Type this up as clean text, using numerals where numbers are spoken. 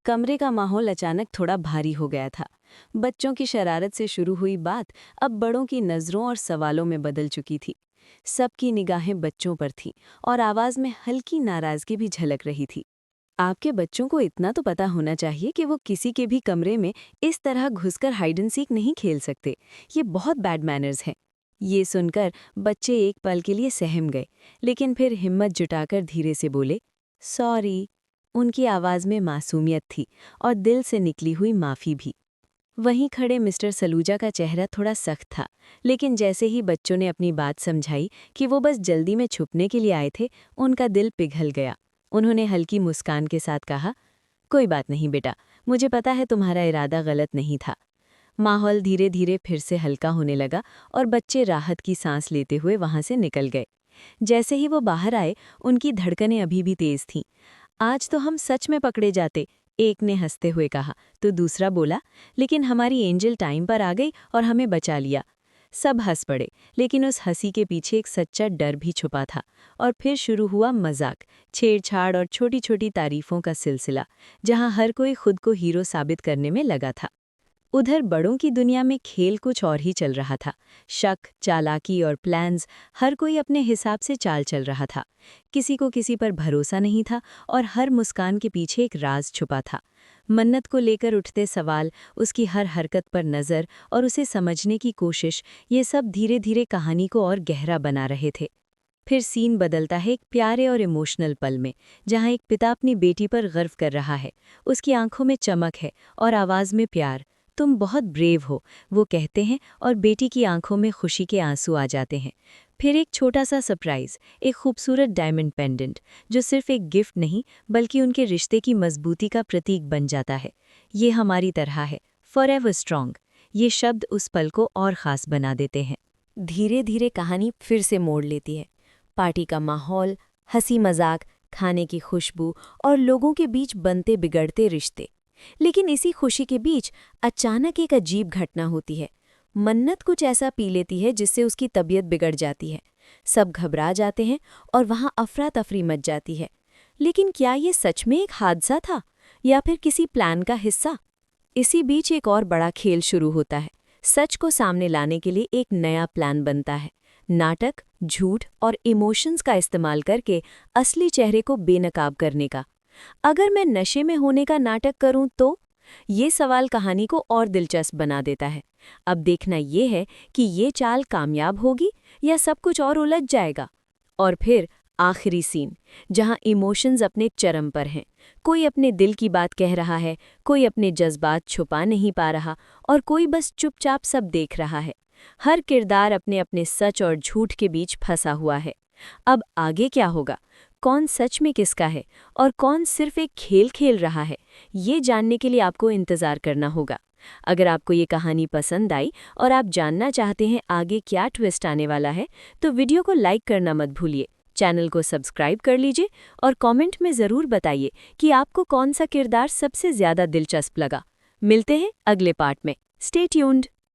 कमरे का माहौल अचानक थोड़ा भारी हो गया था। बच्चों की शरारत से शुरू हुई बात अब बड़ों की नज़रों और सवालों में बदल चुकी थी। सबकी निगाहें बच्चों पर थीं और आवाज़ में हल्की नाराज़गी भी झलक रही थी। आपके बच्चों को इतना तो पता होना चाहिए कि वो किसी के भी कमरे में इस तरह घुसकर हाइड एंड सीक नहीं खेल सकते। ये बहुत बैड मैनर्स हैं। ये सुनकर बच्चे एक पल के लिए सहम गए, लेकिन फिर हिम्मत जुटाकर धीरे से बोले, सॉरी। उनकी आवाज़ में मासूमियत थी और दिल से निकली हुई माफ़ी भी। वहीं खड़े मिस्टर सलूजा का चेहरा थोड़ा सख्त था, लेकिन जैसे ही बच्चों ने अपनी बात समझाई कि वो बस जल्दी में छुपने के लिए आए थे, उनका दिल पिघल गया। उन्होंने हल्की मुस्कान के साथ कहा, कोई बात नहीं बेटा, मुझे पता है तुम्हारा इरादा गलत नहीं था। माहौल धीरे धीरे फिर से हल्का होने लगा और बच्चे राहत की सांस लेते हुए वहां से निकल गए। जैसे ही वो बाहर आए, उनकी धड़कनें अभी भी तेज थीं। आज तो हम सच में पकड़े जाते, एक ने हंसते हुए कहा, तो दूसरा बोला, लेकिन हमारी एंजल टाइम पर आ गई और हमें बचा लिया। सब हंस पड़े, लेकिन उस हंसी के पीछे एक सच्चा डर भी छुपा था। और फिर शुरू हुआ मजाक, छेड़छाड़ और छोटी छोटी तारीफों का सिलसिला, जहां हर कोई खुद को हीरो साबित करने में लगा था। उधर बड़ों की दुनिया में खेल कुछ और ही चल रहा था। शक, चालाकी और प्लान्स, हर कोई अपने हिसाब से चाल चल रहा था। किसी को किसी पर भरोसा नहीं था और हर मुस्कान के पीछे एक राज छुपा था। मन्नत को लेकर उठते सवाल, उसकी हर हरकत पर नज़र और उसे समझने की कोशिश, ये सब धीरे धीरे कहानी को और गहरा बना रहे थे। फिर सीन बदलता है एक प्यारे और इमोशनल पल में, जहाँ एक पिता अपनी बेटी पर गर्व कर रहा है। उसकी आंखों में चमक है और आवाज़ में प्यार। तुम बहुत ब्रेव हो, वो कहते हैं, और बेटी की आंखों में खुशी के आंसू आ जाते हैं। फिर एक छोटा सा सरप्राइज़, एक खूबसूरत डायमंड पेंडेंट, जो सिर्फ एक गिफ्ट नहीं बल्कि उनके रिश्ते की मजबूती का प्रतीक बन जाता है। ये हमारी तरह है, फॉरएवर स्ट्रॉन्ग। ये शब्द उस पल को और ख़ास बना देते हैं। धीरे धीरे कहानी फिर से मोड़ लेती है। पार्टी का माहौल, हंसी मजाक, खाने की खुशबू और लोगों के बीच बनते बिगड़ते रिश्ते। लेकिन इसी खुशी के बीच अचानक एक अजीब घटना होती है। मन्नत कुछ ऐसा पी लेती है जिससे उसकी तबीयत बिगड़ जाती है। सब घबरा जाते हैं और वहां अफरा तफरी मच जाती है। लेकिन क्या ये सच में एक हादसा था या फिर किसी प्लान का हिस्सा? इसी बीच एक और बड़ा खेल शुरू होता है। सच को सामने लाने के लिए एक नया प्लान बनता है। नाटक, झूठ और इमोशंस का इस्तेमाल करके असली चेहरे को बेनकाब करने का। अगर मैं नशे में होने का नाटक करूं तो? ये सवाल कहानी को और दिलचस्प बना देता है। अब देखना ये है कि ये चाल कामयाब होगी या सब कुछ और उलझ जाएगा। और फिर आखिरी सीन, जहां इमोशंस अपने चरम पर हैं। कोई अपने दिल की बात कह रहा है, कोई अपने जज्बात छुपा नहीं पा रहा और कोई बस चुपचाप सब देख रहा है। हर किरदार अपने अपने सच और झूठ के बीच फंसा हुआ है। अब आगे क्या होगा? कौन सच में किसका है और कौन सिर्फ एक खेल खेल रहा है, ये जानने के लिए आपको इंतज़ार करना होगा। अगर आपको ये कहानी पसंद आई और आप जानना चाहते हैं आगे क्या ट्विस्ट आने वाला है, तो वीडियो को लाइक करना मत भूलिए, चैनल को सब्सक्राइब कर लीजिए और कमेंट में ज़रूर बताइए कि आपको कौन सा किरदार सबसे ज़्यादा दिलचस्प लगा। मिलते हैं अगले पार्ट में। Stay tuned.